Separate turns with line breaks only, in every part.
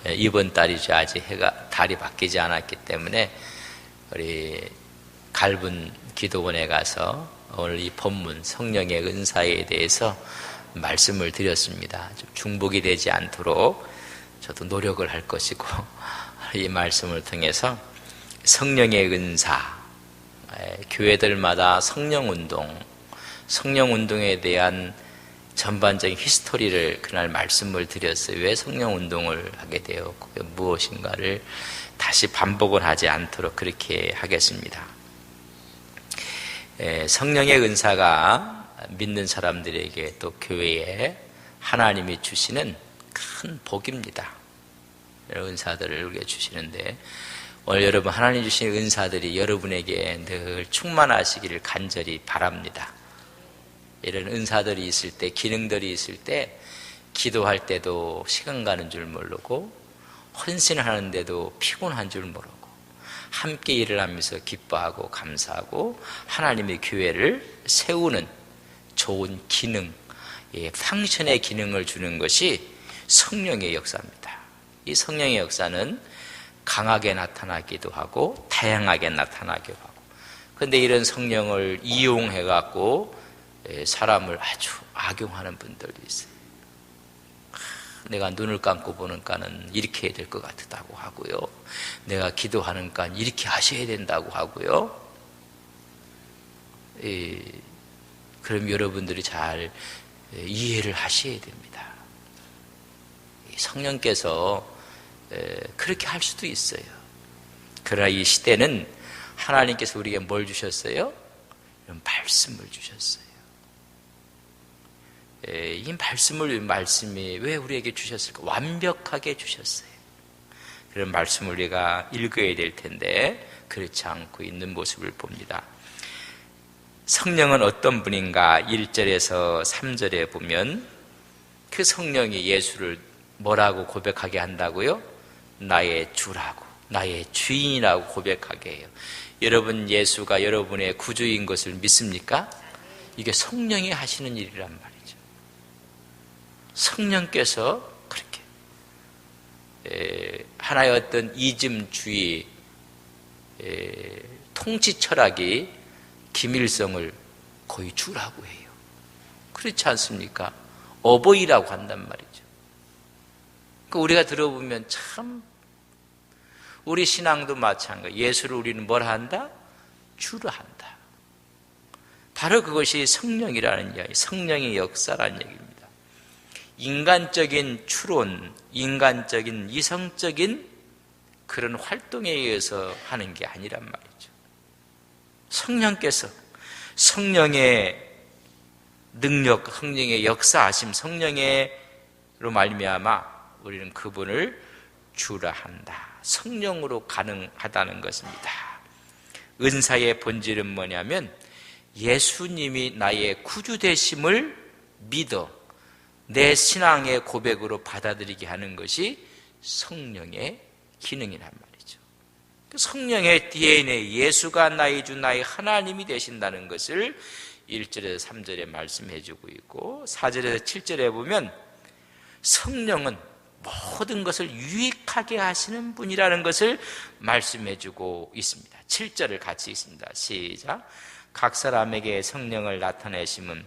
이번 달이죠. 아직 달이 바뀌지 않았기 때문에 우리 갈분 기도원에 가서 오늘 이 본문 성령의 은사에 대해서 말씀을 드렸습니다. 좀 중복이 되지 않도록 저도 노력을 할 것이고, 이 말씀을 통해서 성령의 은사, 교회들마다 성령운동에 대한 전반적인 히스토리를 그날 말씀을 드렸어요. 왜 성령운동을 하게 되었고 무엇인가를 다시 반복을 하지 않도록 그렇게 하겠습니다. 성령의 은사가 믿는 사람들에게 또 교회에 하나님이 주시는 큰 복입니다. 은사들을 우리가 주시는데, 오늘 여러분 하나님 주신 은사들이 여러분에게 늘 충만하시기를 간절히 바랍니다. 이런 은사들이 있을 때, 기능들이 있을 때 기도할 때도 시간 가는 줄 모르고, 헌신하는데도 피곤한 줄 모르고, 함께 일을 하면서 기뻐하고 감사하고 하나님의 교회를 세우는 좋은 기능, 펑션의 기능을 주는 것이 성령의 역사입니다. 이 성령의 역사는 강하게 나타나기도 하고 다양하게 나타나기도 하고, 그런데 이런 성령을 이용해 갖고 사람을 아주 악용하는 분들도 있어요. 내가 눈을 감고 보니까는 이렇게 해야 될 것 같다고 하고요, 내가 기도하니까 이렇게 하셔야 된다고 하고요. 그럼 여러분들이 잘 이해를 하셔야 됩니다. 성령께서 그렇게 할 수도 있어요. 그러나 이 시대는 하나님께서 우리에게 뭘 주셨어요? 이런 말씀을 주셨어요. 이 말씀이 왜 우리에게 주셨을까? 완벽하게 주셨어요. 그런 말씀을 우리가 읽어야 될 텐데 그렇지 않고 있는 모습을 봅니다. 성령은 어떤 분인가? 1절에서 3절에 보면 그 성령이 예수를 뭐라고 고백하게 한다고요? 나의 주라고, 나의 주인이라고 고백하게 해요. 여러분, 예수가 여러분의 구주인 것을 믿습니까? 이게 성령이 하시는 일이란 말이죠. 성령께서 그렇게 하나의 어떤 이즘주의 통치 철학이 김일성을 거의 주라고 해요. 그렇지 않습니까? 어버이라고 한단 말이죠. 우리가 들어보면 참, 우리 신앙도 마찬가지. 예수를 우리는 뭘 한다? 주로 한다. 바로 그것이 성령이라는 이야기, 성령의 역사라는 얘기입니다. 인간적인 추론, 인간적인 이성적인 그런 활동에 의해서 하는 게 아니란 말이죠. 성령께서 성령의 능력, 성령의 역사하심, 성령의로 말미암아 우리는 그분을 주라 한다. 성령으로 가능하다는 것입니다. 은사의 본질은 뭐냐면 예수님이 나의 구주 되심을 믿어 내 신앙의 고백으로 받아들이게 하는 것이 성령의 기능이란 말이죠. 성령의 DNA, 예수가 나의 주, 나의 하나님이 되신다는 것을 1절에서 3절에 말씀해주고 있고, 4절에서 7절에 보면 성령은 모든 것을 유익하게 하시는 분이라는 것을 말씀해주고 있습니다. 7절을 같이 읽습니다. 시작. 각 사람에게 성령을 나타내심은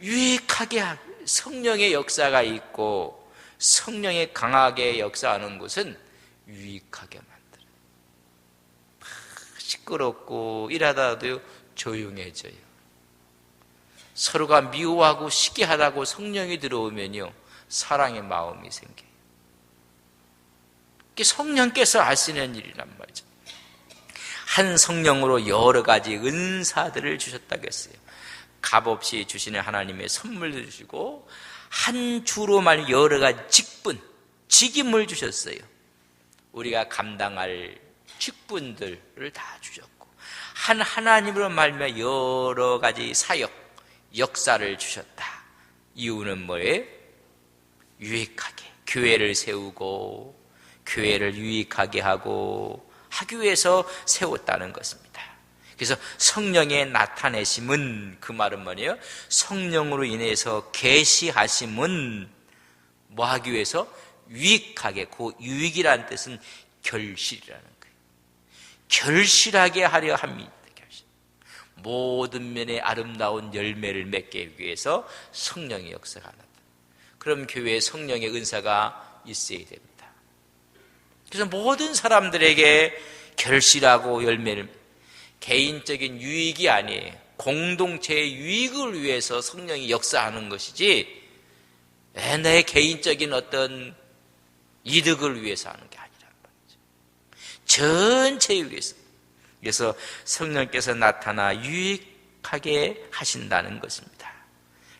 유익하게 하고, 성령의 역사가 있고 성령이 강하게 역사하는 것은 유익하게 만들어요. 시끄럽고 일하다도 조용해져요. 서로가 미워하고 시기하다고 성령이 들어오면요, 사랑의 마음이 생겨요. 이게 성령께서 하시는 일이란 말이죠. 한 성령으로 여러 가지 은사들을 주셨다고 했어요. 값없이 주시는 하나님의 선물도 주시고, 한 주로만 여러 가지 직임을 주셨어요. 우리가 감당할 직분들을 다 주셨고, 한 하나님으로 말미암아 여러 가지 사역, 역사를 주셨다. 이유는 뭐예요? 유익하게 교회를 세우고 교회를 유익하게 하기 위해서 세웠다는 것입니다. 그래서 성령의 나타내심은, 그 말은 뭐예요? 성령으로 인해서 계시하심은 뭐 하기 위해서? 유익하게. 그 유익이라는 뜻은 결실이라는 거예요. 결실하게 하려 합니다. 결실. 모든 면에 아름다운 열매를 맺기 위해서 성령의 역사가 나타납니다. 그럼 교회에 성령의 은사가 있어야 됩니다. 그래서 모든 사람들에게 결실하고 열매를, 개인적인 유익이 아니에요. 공동체의 유익을 위해서 성령이 역사하는 것이지 내 개인적인 어떤 이득을 위해서 하는 게 아니란 말이죠. 전체를 위해서. 그래서 성령께서 나타나 유익하게 하신다는 것입니다.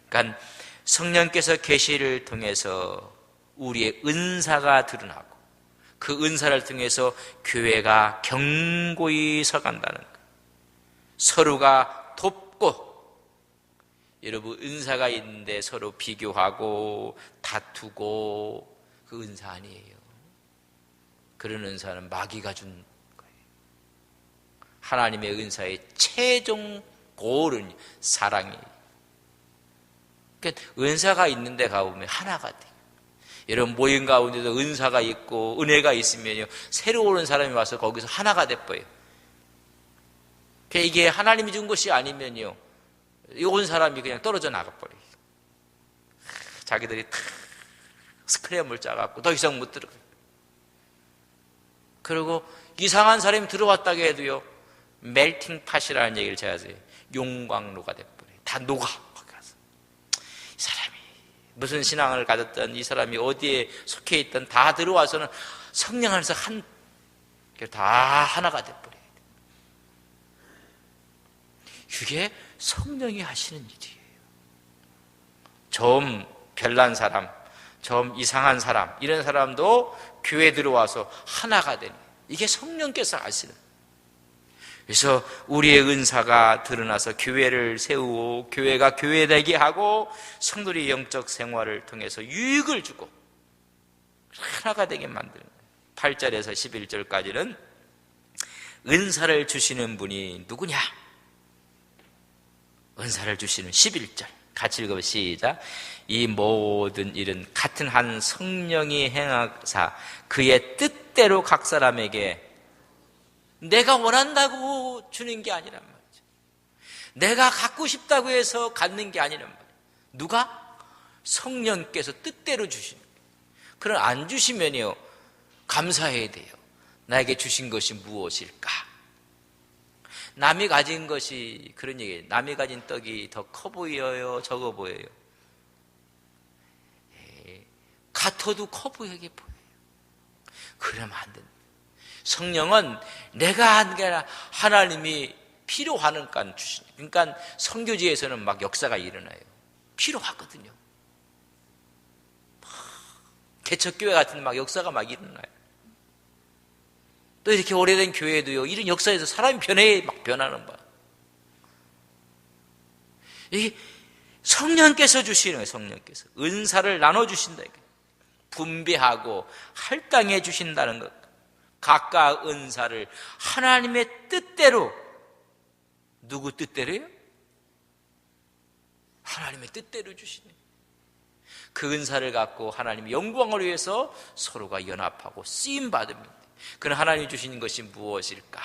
그러니까 성령께서 계시를 통해서 우리의 은사가 드러나고 그 은사를 통해서 교회가 견고히 서간다는 것. 서로가 돕고, 여러분 은사가 있는데 서로 비교하고 다투고, 그 은사 아니에요. 그런 은사는 마귀가 준 거예요. 하나님의 은사의 최종 고울은 사랑이에요. 그러니까 은사가 있는 데 가보면 하나가 돼요. 여러분 모임 가운데도 은사가 있고 은혜가 있으면요, 새로 오는 사람이 와서 거기서 하나가 돼버려요. 이게 하나님이 준 것이 아니면요, 온 사람이 그냥 떨어져 나가버려요. 자기들이 다 스크램을 짜갖고 더 이상 못 들어가요. 그리고 이상한 사람이 들어왔다고 해도요, 멜팅 팟이라는 얘기를 제가 해요. 용광로가 돼버려요. 다 녹아. 거기 가서 이 사람이 무슨 신앙을 가졌던, 이 사람이 어디에 속해 있던 다 들어와서는 성령 안에서 다 하나가 돼버려요. 이게 성령이 하시는 일이에요. 좀 별난 사람, 좀 이상한 사람, 이런 사람도 교회에 들어와서 하나가 되는, 이게 성령께서 하시는. 그래서 우리의 은사가 드러나서 교회를 세우고 교회가 교회되게 하고 성도의 영적 생활을 통해서 유익을 주고 하나가 되게 만드는 거예요. 8절에서 11절까지는 은사를 주시는 분이 누구냐? 은사를 주시는 11절 같이 읽어보시죠. 시작. 이 모든 일은 같은 한 성령이 행하사 그의 뜻대로 각 사람에게, 내가 원한다고 주는 게 아니란 말이죠. 내가 갖고 싶다고 해서 갖는 게 아니란 말이에요. 누가? 성령께서 뜻대로 주시는 거예요. 그럼 안 주시면요, 감사해야 돼요. 나에게 주신 것이 무엇일까? 남이 가진 것이, 그런 얘기예요. 남이 가진 떡이 더 커 보여요, 적어 보여요? 같아도 커 보이게 보여요. 그러면 안 된다. 성령은 내가 한 게 아니라 하나님이 필요하니까 주시는. 그러니까 선교지에서는 막 역사가 일어나요. 필요하거든요. 개척교회 같은 막 역사가 막 일어나요. 또 이렇게 오래된 교회도요, 이런 역사에서 사람이 막 변하는 거야. 이게 성령께서 주시는 거예요. 성령께서 은사를 나눠주신다. 분배하고 할당해 주신다는 것. 각각 은사를 하나님의 뜻대로. 누구 뜻대로요? 하나님의 뜻대로 주시네. 그 은사를 갖고 하나님의 영광을 위해서 서로가 연합하고 쓰임받습니다. 그럼 하나님이 주신 것이 무엇일까?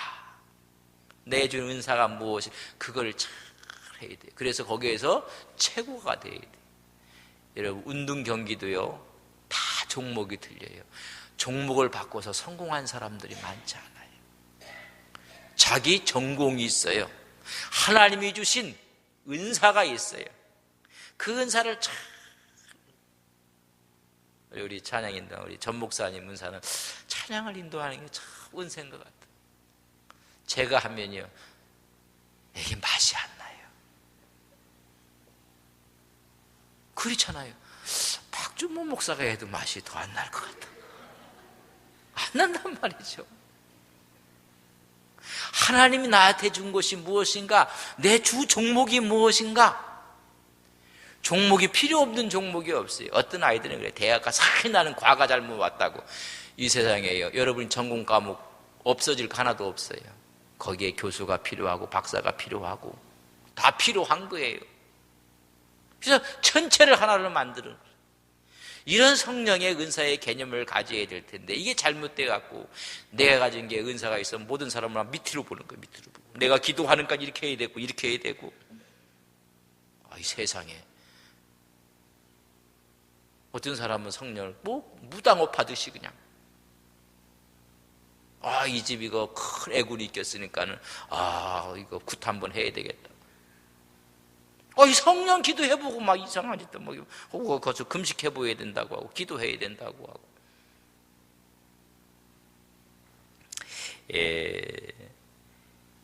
내준 은사가 무엇일까? 그걸 잘 해야 돼요. 그래서 거기에서 최고가 돼야 돼요. 여러분 운동 경기도요, 다 종목이 틀려요. 종목을 바꿔서 성공한 사람들이 많지 않아요. 자기 전공이 있어요. 하나님이 주신 은사가 있어요. 그 은사를 참, 우리 찬양 인도, 우리 전 목사님 은사는 찬양을 인도하는 게 참 은사인 것 같아요. 제가 하면요, 이게 맛이 안 나요. 그렇잖아요. 박준모 목사가 해도 맛이 더 안 날 것 같아. 안 난단 말이죠. 하나님이 나한테 준 것이 무엇인가? 내 주 종목이 무엇인가? 종목이 필요 없는 종목이 없어요. 어떤 아이들은 그래. 대학 가서 나는 과가 잘못 왔다고. 이 세상에요, 여러분이 전공 과목 없어질 거 하나도 없어요. 거기에 교수가 필요하고 박사가 필요하고 다 필요한 거예요. 그래서 전체를 하나로 만드는 거예요. 이런 성령의 은사의 개념을 가져야 될 텐데 이게 잘못돼 갖고 내가 가진 게 은사가 있어 모든 사람을 밑으로 보는 거예요. 밑으로 보고 내가 기도하는까 이렇게 해야 되고 이렇게 해야 되고 이 세상에 어떤 사람은 성령을 무당업하듯이 그냥 이 집 이거 큰 애군이 있겠으니까는 이거 굿 한번 해야 되겠다. 이 성령 기도해보고 막 이상한 짓도 거기서 금식해보아야 된다고 하고 기도해야 된다고 하고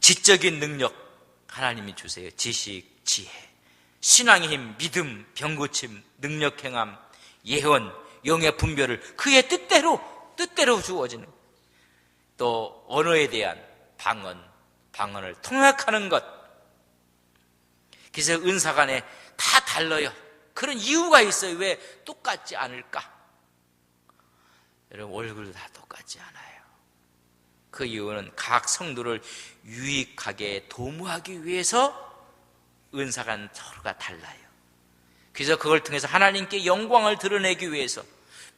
지적인 능력 하나님이 주세요. 지식, 지혜, 신앙의 힘, 믿음, 병고침, 능력 행함, 예언, 영의 분별을 그의 뜻대로 주어지는 또 언어에 대한 방언을 통역하는 것. 그래서 은사 간에 다 달라요. 그런 이유가 있어요. 왜 똑같지 않을까? 여러분 얼굴도 다 똑같지 않아요. 그 이유는 각 성도를 유익하게 도모하기 위해서 은사 간 서로가 달라요. 그래서 그걸 통해서 하나님께 영광을 드러내기 위해서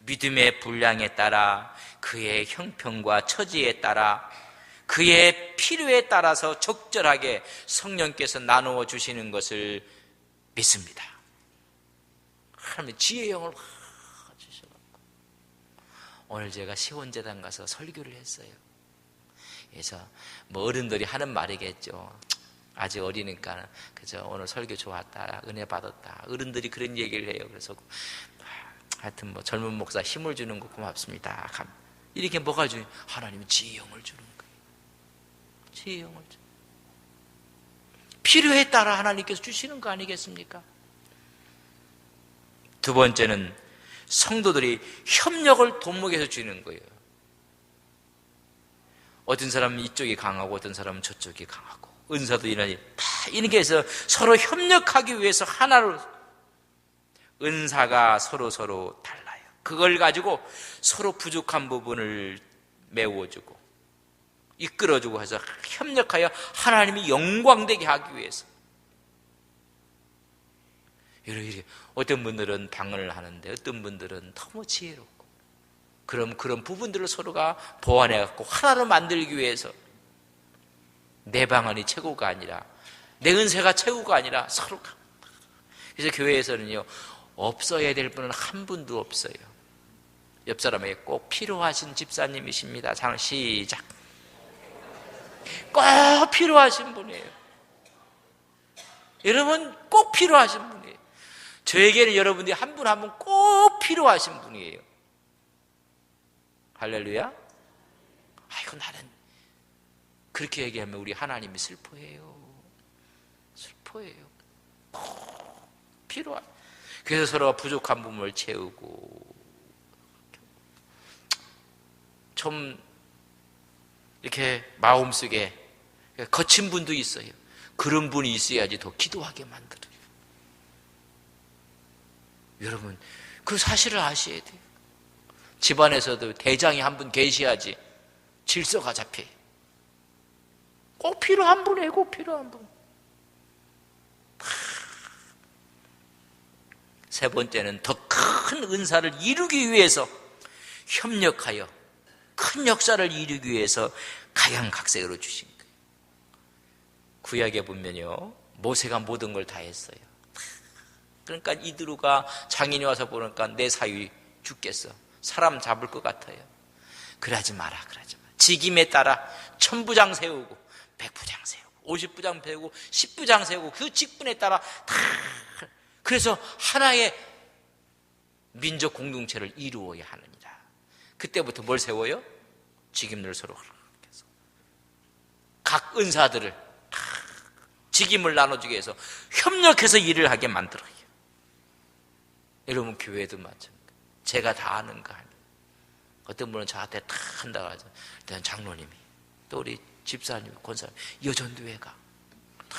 믿음의 분량에 따라 그의 형편과 처지에 따라 그의 필요에 따라서 적절하게 성령께서 나누어 주시는 것을 믿습니다. 하나님 지혜의 영을 주셔갖고 오늘 제가 시원재단 가서 설교를 했어요. 그래서 어른들이 하는 말이겠죠. 아직 어리니까 그죠. 오늘 설교 좋았다, 은혜 받았다. 어른들이 그런 얘기를 해요. 그래서 하여튼 젊은 목사 힘을 주는 거 고맙습니다. 이렇게 뭐가 주니? 하나님은 지혜의 영을 주는 거예요. 지혜의 영을 주. 필요에 따라 하나님께서 주시는 거 아니겠습니까? 두 번째는 성도들이 협력을 돕목해서 주는 거예요. 어떤 사람은 이쪽이 강하고 어떤 사람은 저쪽이 강하고 은사도 이런 다 이렇게 해서 서로 협력하기 위해서 하나로 은사가 서로 달라요. 그걸 가지고 서로 부족한 부분을 메워주고 이끌어주고 해서 협력하여 하나님이 영광되게 하기 위해서. 이렇게 어떤 분들은 방언을 하는데 어떤 분들은 너무 지혜롭고 그런 부분들을 서로가 보완해갖고 하나로 만들기 위해서 내 방언이 최고가 아니라 내 은사가 최고가 아니라 서로가. 그래서 교회에서는요 없어야 될 분은 한 분도 없어요. 옆 사람에게 꼭 필요하신 집사님이십니다. 시작. 꼭 필요하신 분이에요. 여러분 꼭 필요하신 분이에요. 저에게는 여러분들이 한 분 한 분 꼭 필요하신 분이에요. 할렐루야. 아이고 나는 그렇게 얘기하면 우리 하나님이 슬퍼해요. 꼭 필요한. 그래서 서로가 부족한 부분을 채우고 좀 이렇게 마음속에 거친 분도 있어요. 그런 분이 있어야지 더 기도하게 만들어요. 여러분 그 사실을 아셔야 돼요. 집안에서도 대장이 한 분 계셔야지 질서가 잡혀요. 꼭 필요한 분이에요. 꼭 필요한 분. 세 번째는 더 큰 은사를 이루기 위해서 협력하여 큰 역사를 이루기 위해서 각양각색으로 주신 거예요. 구약에 보면요 모세가 모든 걸 다 했어요. 그러니까 이드루가 장인이 와서 보니까 내 사위 죽겠어. 사람 잡을 것 같아요. 그러지 마라. 직임에 따라 1000부장 세우고 100부장 세우고 50부장 세우고 10부장 세우고 그 직분에 따라 다. 그래서 하나의 민족 공동체를 이루어야 하느니라. 그때부터 뭘 세워요? 직임을 서로 각 은사들을 직임을 나눠주기 위해서 협력해서 일을 하게 만들어요. 여러분 교회도 마찬가지예요. 제가 다 아는 거 아니에요. 어떤 분은 저한테 다 한다고 하죠. 일단 장로님이 또 우리 집사님, 권사님, 여전도회가 다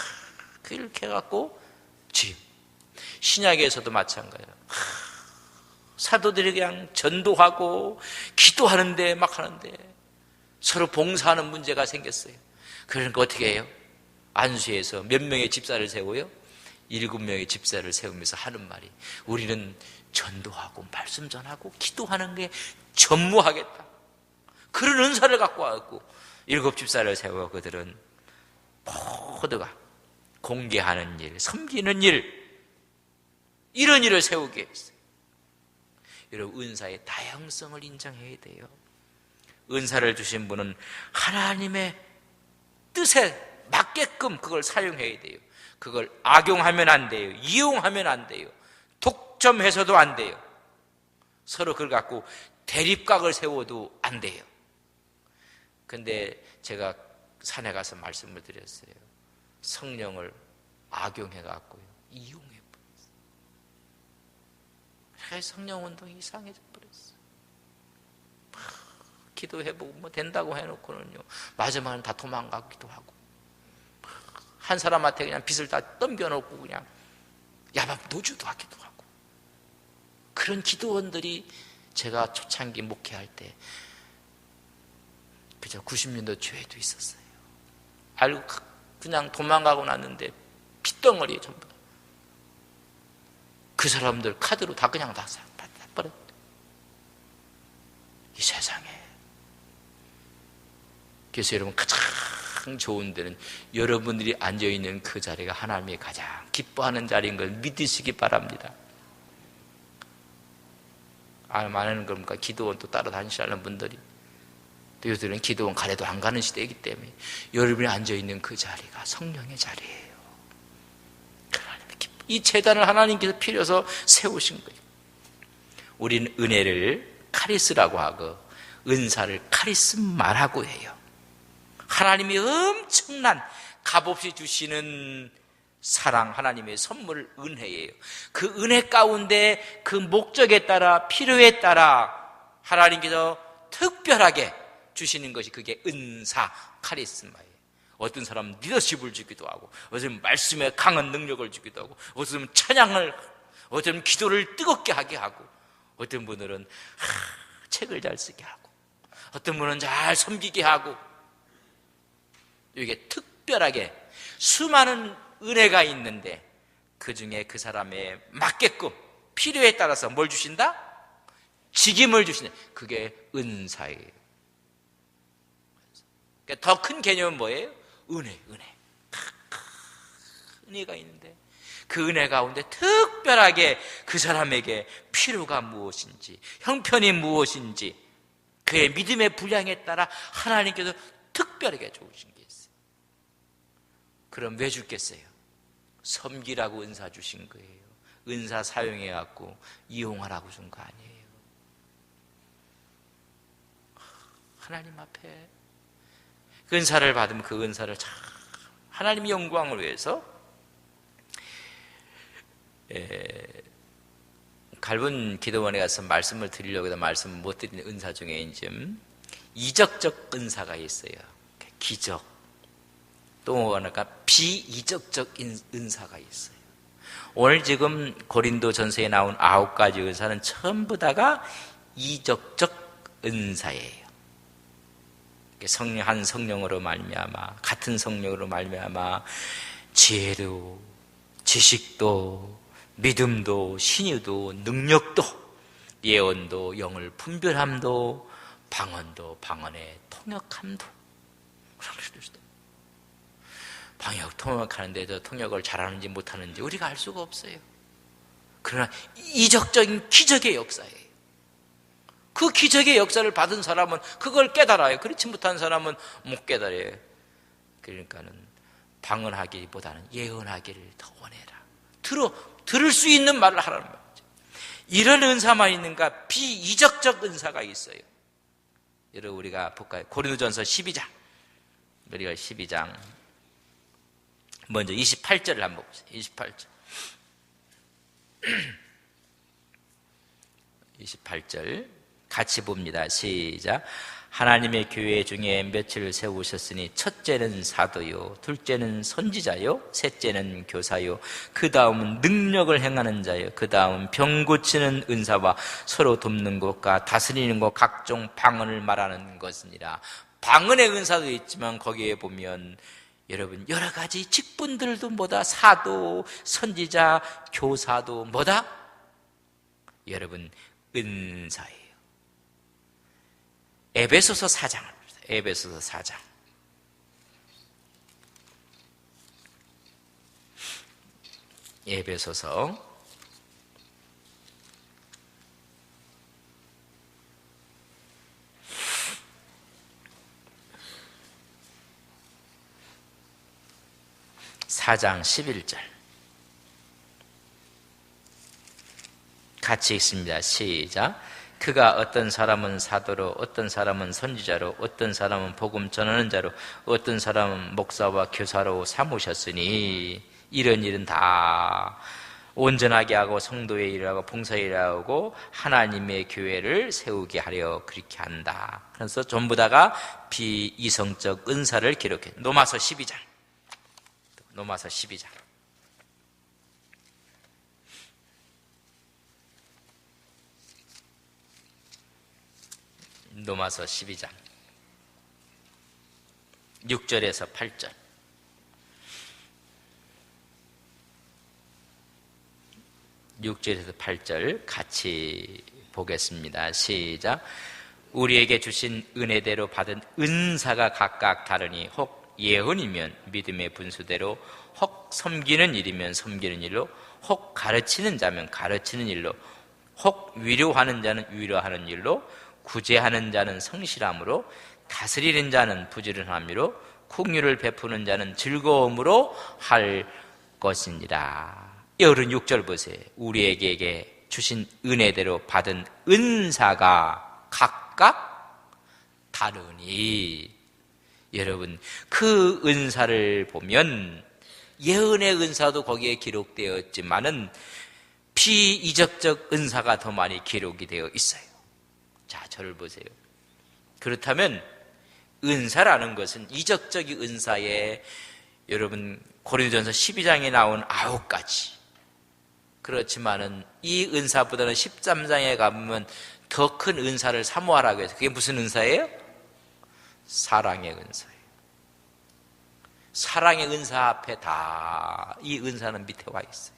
그렇게 해갖고 신약에서도 마찬가지예요. 사도들이 그냥 전도하고 기도하는데 막 하는데 서로 봉사하는 문제가 생겼어요. 그러니까 어떻게 해요? 안수에서 몇 명의 집사를 세워요? 7명의 집사를 세우면서 하는 말이 우리는 전도하고 말씀 전하고 기도하는 게 전무하겠다. 그런 은사를 갖고 왔고 7 집사를 세워 그들은 모두가 공개하는 일, 섬기는 일, 이런 일을 세우게 했어요. 여러분, 은사의 다양성을 인정해야 돼요. 은사를 주신 분은 하나님의 뜻에 맞게끔 그걸 사용해야 돼요. 그걸 악용하면 안 돼요. 이용하면 안 돼요. 독점해서도 안 돼요. 서로 그걸 갖고 대립각을 세워도 안 돼요. 근데 제가 산에 가서 말씀을 드렸어요. 성령을 악용해갖고요, 이용해버렸어요. 그래서 성령운동이 이상해져 버렸어요. 기도해보고 뭐 된다고 해놓고는요, 마지막은 다 도망가기도 하고, 한 사람한테 그냥 빚을 다 넘겨놓고 그냥 야밤 노주도 하기도 하고, 그런 기도원들이 제가 초창기 목회할 때 그저 90년도 초에도 있었어요. 알고 그냥 도망가고 났는데 핏덩어리에 전부 그 사람들 카드로 다 그냥 다 버렸대. 이 세상에. 그래서 여러분, 가장 좋은 데는 여러분들이 앉아있는 그 자리가 하나님이 가장 기뻐하는 자리인 걸 믿으시기 바랍니다. 많은 겁니까? 기도원 또 따로 다니시는 분들이. 또 요새는 기도원 가래도 안 가는 시대이기 때문에 여러분이 앉아있는 그 자리가 성령의 자리예요. 이 제단을 하나님께서 필요해서 세우신 거예요. 우리는 은혜를 카리스라고 하고 은사를 카리스마라고 해요. 하나님이 엄청난 값없이 주시는 사랑, 하나님의 선물, 은혜예요. 그 은혜 가운데 그 목적에 따라, 필요에 따라 하나님께서 특별하게 주시는 것이 그게 은사, 카리스마예요. 어떤 사람은 리더십을 주기도 하고, 어떤 사람은 말씀에 강한 능력을 주기도 하고, 어떤 사람은 찬양을, 어떤 사람은 기도를 뜨겁게 하게 하고, 어떤 분들은 책을 잘 쓰게 하고, 어떤 분은 잘 섬기게 하고, 이게 특별하게 수많은 은혜가 있는데 그 중에 그 사람에 맞게끔 필요에 따라서 뭘 주신다? 직임을 주신다. 그게 은사예요. 더 큰 개념은 뭐예요? 은혜. 은혜가 있는데 그 은혜 가운데 특별하게 그 사람에게 필요가 무엇인지, 형편이 무엇인지, 그의 믿음의 분량에 따라 하나님께서 특별하게 주신 게 있어요. 그럼 왜 주겠어요? 섬기라고 은사 주신 거예요. 은사 사용해갖고 이용하라고 준 거 아니에요. 하나님 앞에 그 은사를 받으면 그 은사를 참 하나님의 영광을 위해서 갈분 기도원에 가서 말씀을 드리려고 해도 말씀을 못 드리는 은사 중에 이제 이적적 은사가 있어요. 기적. 또 하나가 비이적적 은사가 있어요. 오늘 지금 고린도 전서에 나온 9가지 은사는 전부 다가 이적적 은사예요. 성령, 한 성령으로 말미암아, 같은 성령으로 말미암아 지혜도, 지식도, 믿음도, 신유도, 능력도, 예언도, 영을 분별함도, 방언도, 방언의 통역함도. 방역, 통역하는데도 통역을 잘하는지 못하는지 우리가 알 수가 없어요. 그러나 이적적인 기적의 역사예요. 그 기적의 역사를 받은 사람은 그걸 깨달아요. 그렇지 못한 사람은 못 깨달아요. 그러니까는 방언하기보다는 예언하기를 더 원해라. 들을 수 있는 말을 하라는 말이죠. 이런 은사만 있는가? 비이적적 은사가 있어요. 여러분, 우리가 볼까요? 고린도전서 12장. 우리가 12장. 먼저 28절을 한번 보세요. 28절. 28절 같이 봅니다. 시작. 하나님의 교회 중에 몇을 세우셨으니 첫째는 사도요, 둘째는 선지자요, 셋째는 교사요, 그 다음은 능력을 행하는 자요, 그 다음 병 고치는 은사와 서로 돕는 것과 다스리는 것, 각종 방언을 말하는 것이니라. 방언의 은사도 있지만 거기에 보면 여러분 여러 가지 직분들도 뭐다? 사도, 선지자, 교사도 뭐다? 여러분, 은사예요. 에베소서 4장을 봅시다. 에베소서 4장. 에베소서 4장 11절 같이 읽습니다. 시작. 그가 어떤 사람은 사도로, 어떤 사람은 선지자로, 어떤 사람은 복음 전하는 자로, 어떤 사람은 목사와 교사로 삼으셨으니 이런 일은 다 온전하게 하고 성도의 일을 하고 봉사의 일을 하고 하나님의 교회를 세우게 하려 그렇게 한다. 그래서 전부 다가 비이성적 은사를 기록해. 로마서 12장. 로마서 12장. 로마서 12장 6절에서 8절. 6절에서 8절 같이 보겠습니다. 시작. 우리에게 주신 은혜대로 받은 은사가 각각 다르니 혹 예언이면 믿음의 분수대로, 혹 섬기는 일이면 섬기는 일로, 혹 가르치는 자면 가르치는 일로, 혹 위로하는 자는 위로하는 일로, 구제하는 자는 성실함으로, 다스리는 자는 부지런함으로, 긍휼을 베푸는 자는 즐거움으로 할 것이니라. 여러분 6절 보세요. 우리에게 주신 은혜대로 받은 은사가 각각 다르니, 여러분 그 은사를 보면 예언의 은사도 거기에 기록되어 있지만은 비이적적 은사가 더 많이 기록이 되어 있어요. 자, 저를 보세요. 그렇다면 은사라는 것은 이적적인 은사에 여러분 고린도전서 12장에 나온 9가지, 그렇지만은 이 은사보다는 13장에 가보면 더 큰 은사를 사모하라고 해서, 그게 무슨 은사예요? 사랑의 은사예요. 사랑의 은사 앞에 다 이 은사는 밑에 와 있어요.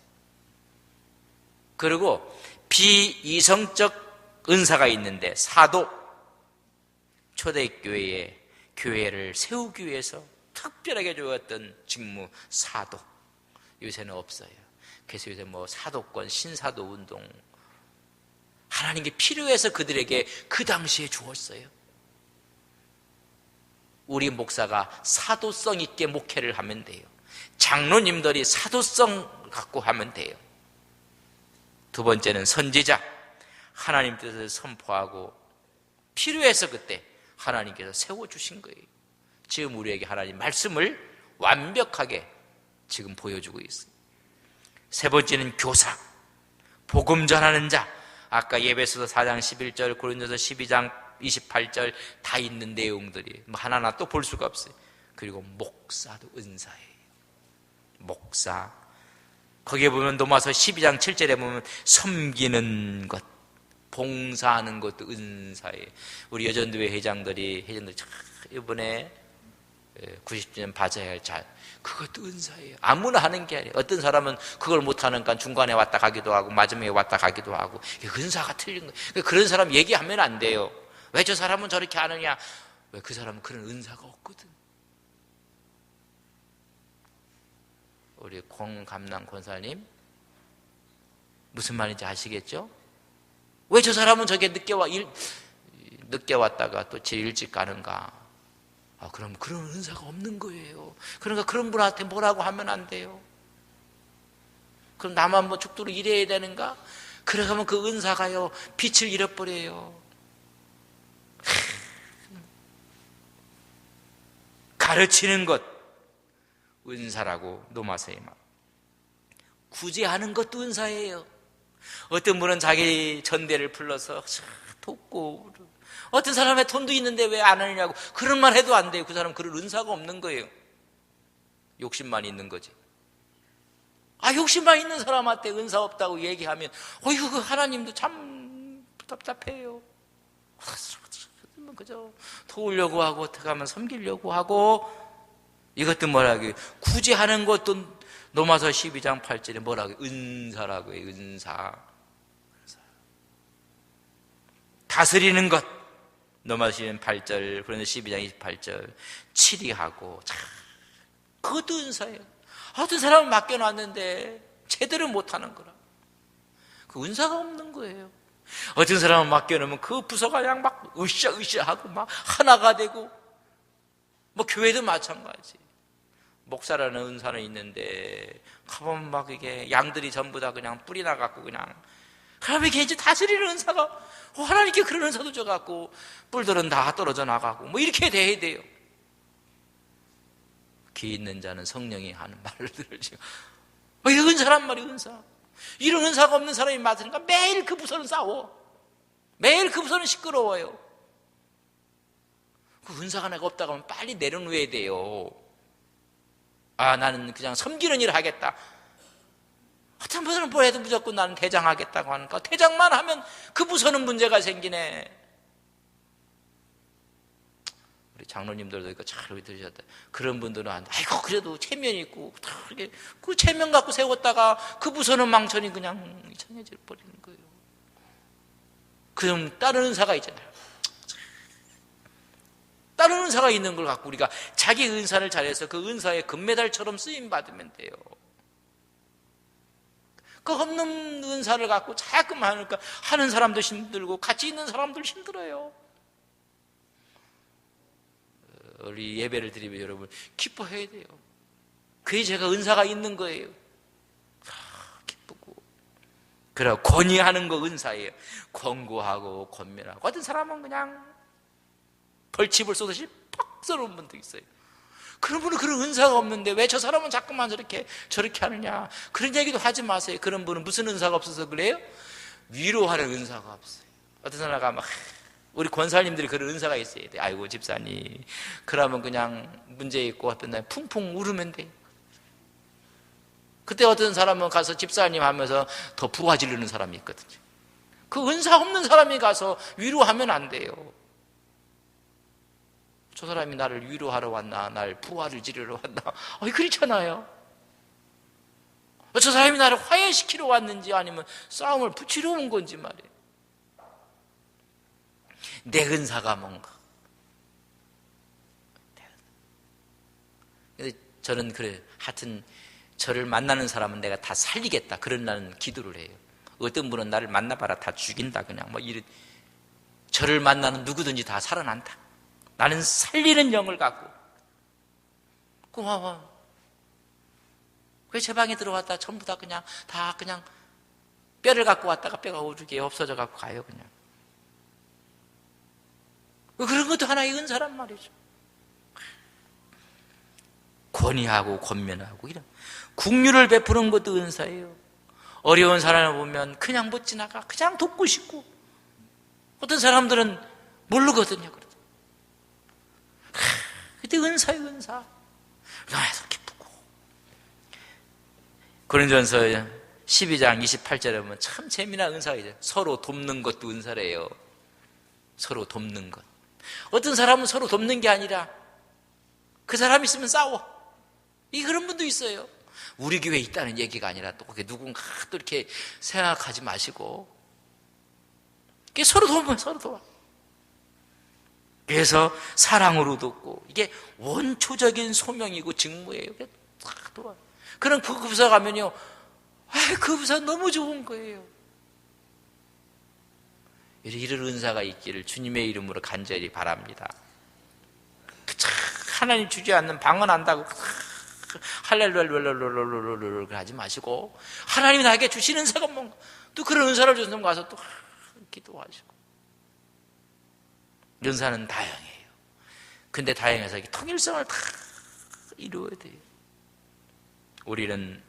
그리고 비이성적 은사가 있는데, 사도, 초대교회에 교회를 세우기 위해서 특별하게 주었던 직무, 사도. 요새는 없어요. 그래서 요새 뭐 사도권, 신사도 운동, 하나님께 필요해서 그들에게 그 당시에 주었어요. 우리 목사가 사도성 있게 목회를 하면 돼요. 장로님들이 사도성 갖고 하면 돼요. 두 번째는 선지자, 하나님 뜻을 선포하고 필요해서 그때 하나님께서 세워주신 거예요. 지금 우리에게 하나님 말씀을 완벽하게 지금 보여주고 있어요. 세 번째는 교사, 복음 전하는 자. 아까 예배소서 4장 11절, 고린도서 12장 28절 다 있는 내용들이 뭐 하나하나 또 볼 수가 없어요. 그리고 목사도 은사예요. 목사. 거기에 보면 로마서 12장 7절에 보면 섬기는 것, 봉사하는 것도 은사예요. 우리 여전도회 회장들이 이번에 90주년 맞아야 할 잘, 그것도 은사예요. 아무나 하는 게 아니에요. 어떤 사람은 그걸 못하니까 중간에 왔다 가기도 하고 마지막에 왔다 가기도 하고, 은사가 틀린 거예요. 그런 사람 얘기하면 안 돼요. 왜 저 사람은 저렇게 하느냐? 왜 그 사람은 그런 은사가 없거든. 우리 공감남 권사님 무슨 말인지 아시겠죠? 왜 저 사람은 저게 늦게 왔다가 또 제일 일찍 가는가? 그럼 그런 은사가 없는 거예요. 그러니까 그런 분한테 뭐라고 하면 안 돼요. 그럼 나만 뭐 죽도록 일해야 되는가? 그래가면 그 은사가요, 빛을 잃어버려요. 가르치는 것, 은사라고 로마서에 말. 구제하는 것도 은사예요. 어떤 분은 자기 전대를 불러서 돕고, 어떤 사람의 돈도 있는데 왜 안 하느냐고, 그런 말 해도 안 돼요. 그 사람 그런 은사가 없는 거예요. 욕심만 있는 거지. 욕심만 있는 사람한테 은사 없다고 얘기하면 어휴, 하나님도 참 답답해요. 그저 도우려고 하고 어떻게 하면 섬기려고 하고, 이것도 뭐라고요? 구제하는 것도 로마서 12장 8절에 뭐라고요? 은사라고 해요. 은사. 다스리는 것. 로마서 8절, 그런데 12장 28절, 치리하고. 참, 그것도 은사예요. 어떤 사람을 맡겨놨는데 제대로 못하는 거라. 그 은사가 없는 거예요. 어떤 사람을 맡겨놓으면 그 부서가 그냥 막 으쌰으쌰하고 막 하나가 되고, 뭐 교회도 마찬가지. 목사라는 은사는 있는데 가보면 막 이게 양들이 전부 다 그냥 뿌리 나갖고 그냥, 그러면 이게 이제 다스리는 은사가 하나님께 그런 은사도 줘갖고 뿔들은 다 떨어져 나가고 뭐 이렇게 돼야 돼요. 귀 있는 자는 성령이 하는 말을 들으시고, 이 은사란 말이 은사. 이런 은사가 없는 사람이 맡으니까 매일 그 부서는 싸워. 매일 그 부서는 시끄러워요. 그 은사가 내가 없다고 하면 빨리 내려놓아야 돼요. 아, 나는 그냥 섬기는 일을 하겠다. 어떤 분들은 뭐 해도 무조건 나는 대장하겠다고 하니까 대장만 하면 그 부서는 문제가 생기네. 우리 장로님들도 이거 잘 들으셨다. 그런 분들은 아이고 그래도 체면이 있고 그 체면 갖고 세웠다가 그 부서는 망천이 그냥 이상해져 버리는 거예요. 그럼 다른 은사가 있잖아요. 다른 은사가 있는 걸 갖고 우리가 자기 은사를 잘해서 그 은사의 금메달처럼 쓰임 받으면 돼요. 그 없는 은사를 갖고 자꾸만 하니까 하는 사람도 힘들고 같이 있는 사람도 힘들어요. 우리 예배를 드리면 여러분 기뻐해야 돼요. 그게 제가 은사가 있는 거예요. 기쁘고. 그래, 권위하는 거 은사예요. 권고하고 권면하고. 어떤 사람은 그냥 벌집을 쏘듯이 팍 쏘는 분도 있어요. 그런 분은 그런 은사가 없는데 왜 저 사람은 자꾸만 저렇게 하느냐, 그런 얘기도 하지 마세요. 그런 분은 무슨 은사가 없어서 그래요? 위로하는 은사가 없어요. 어떤 사람가 막 우리 권사님들이 그런 은사가 있어야 돼. 아이고 집사님, 그러면 그냥 문제 있고 어떤 날 풍풍 울으면 돼. 그때 어떤 사람은 가서 집사님 하면서 더 부하 지르는 사람이 있거든요. 그 은사 없는 사람이 가서 위로하면 안 돼요. 저 사람이 나를 위로하러 왔나, 날 부하를 지르러 왔나, 그렇잖아요. 저 사람이 나를 화해시키러 왔는지 아니면 싸움을 붙이러 온 건지 말이에요. 내 은사가 뭔가. 근데 저는 그래요. 하여튼 저를 만나는 사람은 내가 다 살리겠다, 그런 나는 기도를 해요. 어떤 분은 나를 만나봐라 다 죽인다, 그냥 뭐 이런. 저를 만나는 누구든지 다 살아난다. 나는 살리는 영을 갖고. 고마워. 왜 제 방에 들어왔다 전부 다 그냥 뼈를 갖고 왔다가 뼈가 오르게 없어져 갖고 가요, 그냥. 그런 것도 하나의 은사란 말이죠. 권위하고 권면하고 이런 국률을 베푸는 것도 은사예요. 어려운 사람을 보면 그냥 못 지나가, 그냥 돕고 싶고. 어떤 사람들은 모르거든요. 그때 은사예요, 은사. 그래서 기쁘고. 고린도전서 12장 28절에 보면 참 재미난 은사이죠. 서로 돕는 것도 은사래요. 서로 돕는 것. 어떤 사람은 서로 돕는 게 아니라 그 사람 있으면 싸워. 그런 분도 있어요. 우리 교회에 있다는 얘기가 아니라 또 누군가 또 이렇게 생각하지 마시고 서로 돕으면 서로 도와. 그래서 사랑으로 돕고, 이게 원초적인 소명이고 직무예요. 딱 도와요. 그럼 그 부서 가면요, 그 부서 너무 좋은 거예요. 이런 은사가 있기를 주님의 이름으로 간절히 바랍니다. 하나님 주지 않는 방언한다고 할렐루야 하지 마시고, 하나님이 나에게 주시는 은사가 뭔가, 또 그런 은사를 주는 가서 또 기도하시고. 은사는 다양해요. 근데 다양해서 통일성을 다 이루어야 돼요. 우리는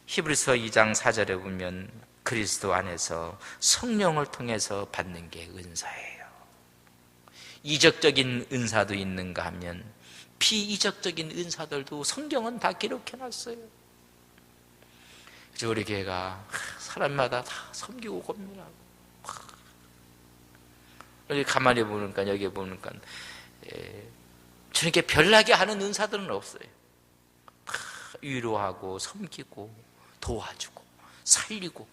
히브리서 2장 4절에 보면 그리스도 안에서 성령을 통해서 받는 게 은사예요. 이적적인 은사도 있는가 하면 비이적적인 은사들도 성경은 다 기록해놨어요. 그래서 우리 교회가 사람마다 다 섬기고 권면하고, 여기 가만히 보니까, 여기 보니까 저렇게 별나게 하는 은사들은 없어요. 위로하고 섬기고 도와주고 살리고.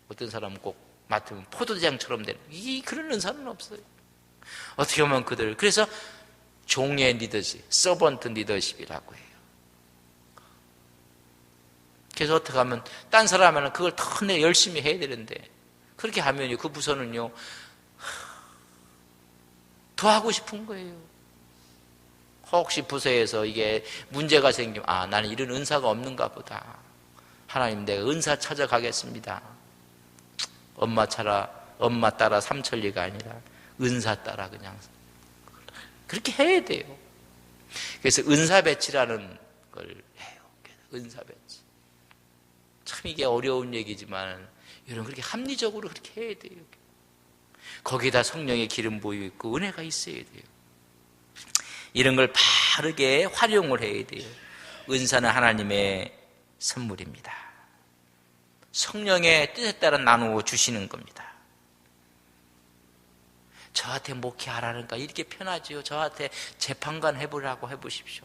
어떤 사람은 꼭 맡으면 포도대장처럼 되는 그런 은사는 없어요. 어떻게 보면 그래서 종의 리더십, 서번트 리더십이라고 해요. 그래서 어떻게 하면 딴 사람은 그걸 더 내가 열심히 해야 되는데 그렇게 하면요 그 부서는요 더 하고 싶은 거예요. 혹시 부서에서 이게 문제가 생기면 나는 이런 은사가 없는가 보다. 하나님 내가 은사 찾아가겠습니다. 엄마 따라 삼천리가 아니라 은사 따라 그냥 그렇게 해야 돼요. 그래서 은사 배치라는 걸 해요. 은사 배치. 참 이게 어려운 얘기지만 여러분 그렇게 합리적으로 그렇게 해야 돼요. 거기다 성령의 기름 부어 있고 은혜가 있어야 돼요. 이런 걸 바르게 활용을 해야 돼요. 은사는 하나님의 선물입니다. 성령의 뜻에 따라 나누어 주시는 겁니다. 저한테 목회하라니까 이렇게 편하지요. 저한테 재판관 해보라고 해보십시오.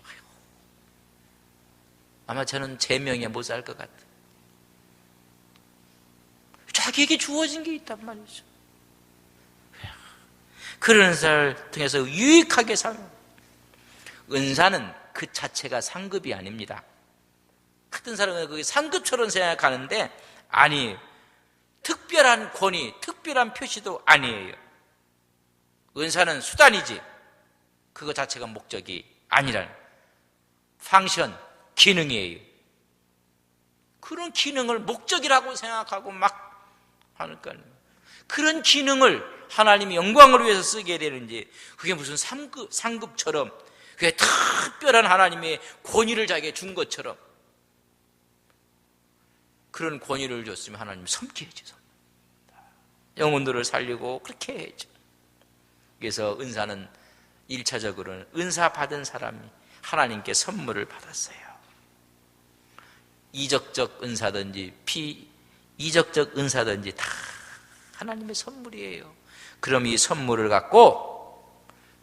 아마 저는 제 명예 못 살 것 같아요. 자기에게 주어진 게 있단 말이죠. 그런 은사를 통해서 유익하게 살면 은사는 그 자체가 상급이 아닙니다. 같은 사람은 그게 상급처럼 생각하는데 아니에요. 특별한 권위, 특별한 표시도 아니에요. 은사는 수단이지 그거 자체가 목적이 아니라는 펑션, 기능이에요. 그런 기능을 목적이라고 생각하고 막 하니까요. 그런 기능을 하나님이 영광을 위해서 쓰게 되는지 그게 무슨 상급처럼 그게 특별한 하나님의 권위를 자기에게 준 것처럼 그런 권위를 줬으면 하나님이 섬기죠. 영혼들을 살리고 그렇게 해야죠. 그래서 은사는 1차적으로는 은사 받은 사람이 하나님께 선물을 받았어요. 이적적 은사든지 비이적적 은사든지 다 하나님의 선물이에요. 그럼 이 선물을 갖고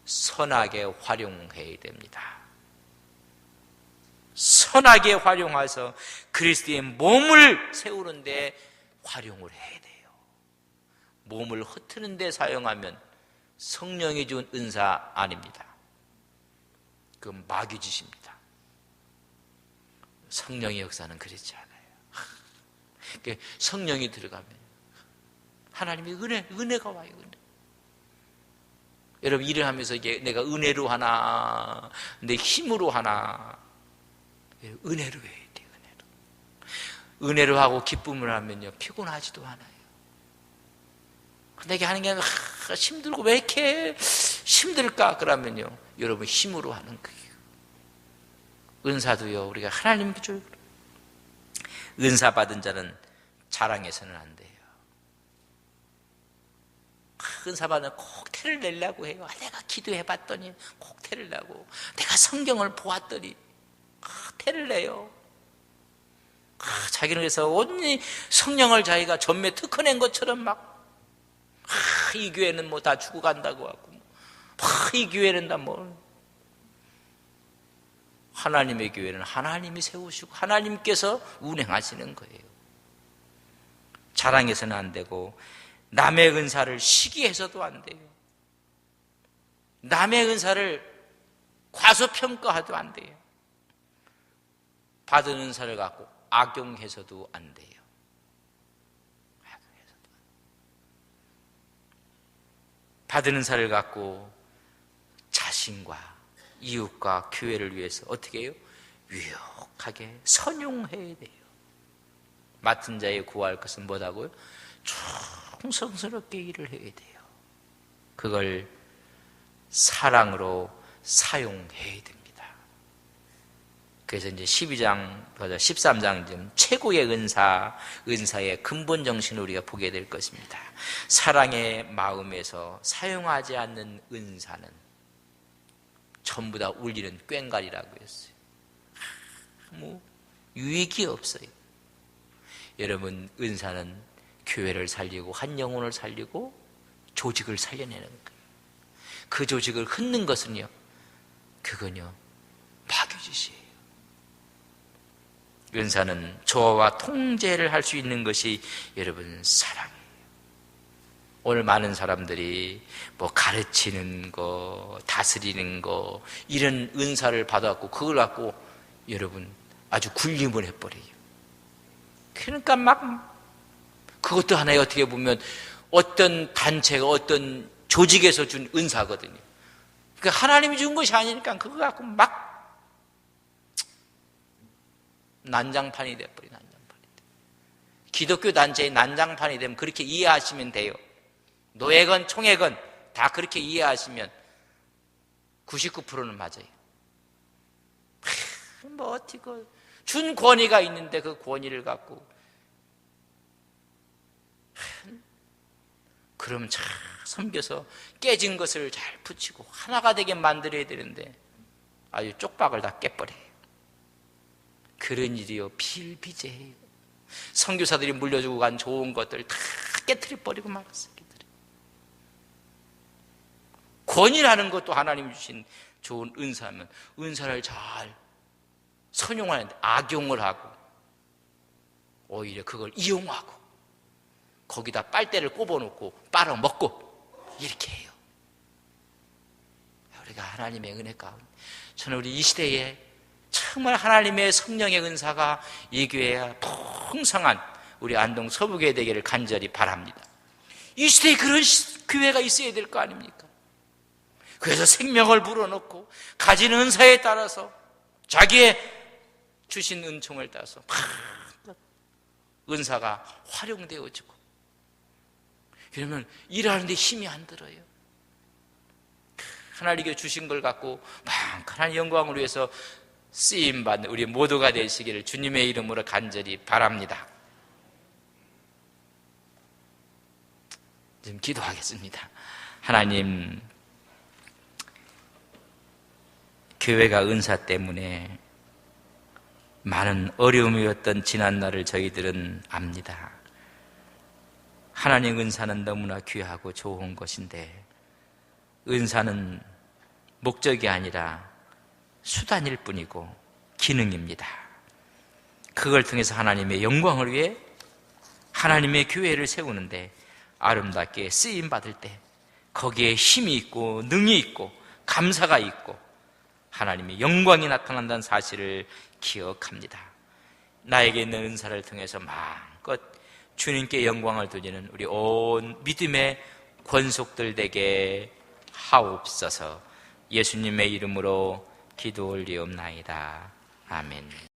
선하게 활용해야 됩니다. 선하게 활용해서 그리스도의 몸을 세우는데 활용을 해야 돼요. 몸을 흩트는 데 사용하면 성령이 준 은사 아닙니다. 그건 마귀 짓입니다. 성령의 역사는 그렇지 않아요. 성령이 들어가면 하나님의 은혜가 와요. 은혜. 여러분 일을 하면서 이게 내가 은혜로 하나 내 힘으로 하나 은혜로 해야 돼요. 은혜로 하고 기쁨을 하면요 피곤하지도 않아요. 내게 하는 게 힘들고 왜 이렇게 힘들까? 그러면요 여러분 힘으로 하는 거예요. 은사도요 우리가 하나님께 줘요. 은사 받은 자는 자랑해서는 안 돼요. 은사 받으면 꼭 태를 내려고 해요. 내가 기도해 봤더니 꼭 태를 내고 내가 성경을 보았더니 태를 내요. 자기는 그래서 온전히 성령을 자기가 전매 특허낸 것처럼 막 이 교회는 뭐 다 죽어간다고 하고 이 교회는 다 뭐 하나님의 교회는 하나님이 세우시고 하나님께서 운행하시는 거예요. 자랑해서는 안 되고 남의 은사를 시기해서도 안 돼요. 남의 은사를 과소평가해도 안 돼요. 받은 은사를 갖고 악용해서도 안 돼요. 받은 은사를 갖고 자신과 이웃과 교회를 위해서 어떻게 해요? 유욕하게 선용해야 돼요. 맡은 자에 구할 것은 뭐라고요? 충성스럽게 일을 해야 돼요. 그걸 사랑으로 사용해야 됩니다. 그래서 이제 13장 최고의 은사의 근본 정신을 우리가 보게 될 것입니다. 사랑의 마음에서 사용하지 않는 은사는 전부 다 울리는 꽹과리라고 했어요. 유익이 없어요. 여러분 은사는 교회를 살리고 한 영혼을 살리고 조직을 살려내는 거예요. 그 조직을 흩는 것은요 그건요 마귀짓이에요. 은사는 조화와 통제를 할 수 있는 것이 여러분 사랑이에요. 오늘 많은 사람들이 뭐 가르치는 거, 다스리는 거, 이런 은사를 받았고, 그걸 갖고 여러분 아주 굴림을 해버려요. 그러니까 막, 그것도 하나의 어떻게 보면 어떤 단체가 어떤 조직에서 준 은사거든요. 그러니까 하나님이 준 것이 아니니까 그거 갖고 막 난장판이 돼버려요. 난장판이 돼. 기독교 단체의 난장판이 되면 그렇게 이해하시면 돼요. 노예건 총회건 다 그렇게 이해하시면 99%는 맞아요. 뭐 어떻게 준 권위가 있는데 그 권위를 갖고 그럼 잘 섬겨서 깨진 것을 잘 붙이고 하나가 되게 만들어야 되는데 아주 쪽박을 다 깨버려요. 그런 일이요 비일비재해요. 선교사들이 물려주고 간 좋은 것들 다 깨트려버리고 말았어요. 권위라는 것도 하나님이 주신 좋은 은사면 은사를 잘 선용하는데 악용을 하고 오히려 그걸 이용하고 거기다 빨대를 꼽아놓고 빨아먹고 이렇게 해요. 우리가 하나님의 은혜 가운데 저는 우리 이 시대에 정말 하나님의 성령의 은사가 이 교회에 풍성한 우리 안동 서부교회 되기를 간절히 바랍니다. 이 시대에 그런 교회가 있어야 될 거 아닙니까? 그래서 생명을 불어넣고 가진 은사에 따라서 자기의 주신 은총을 따라서 은사가 활용되어지고 그러면 일하는데 힘이 안 들어요. 하나님께 주신 걸 갖고 막 하나님 영광을 위해서 쓰임받는 우리 모두가 되시기를 주님의 이름으로 간절히 바랍니다. 좀 기도하겠습니다. 하나님, 교회가 은사 때문에 많은 어려움이었던 지난날을 저희들은 압니다. 하나님 은사는 너무나 귀하고 좋은 것인데 은사는 목적이 아니라 수단일 뿐이고 기능입니다. 그걸 통해서 하나님의 영광을 위해 하나님의 교회를 세우는데 아름답게 쓰임받을 때 거기에 힘이 있고 능이 있고 감사가 있고 하나님의 영광이 나타난다는 사실을 기억합니다. 나에게 있는 은사를 통해서 마음껏 주님께 영광을 돌리는 우리 온 믿음의 권속들 되게 하옵소서. 예수님의 이름으로 기도 올리옵나이다. 아멘.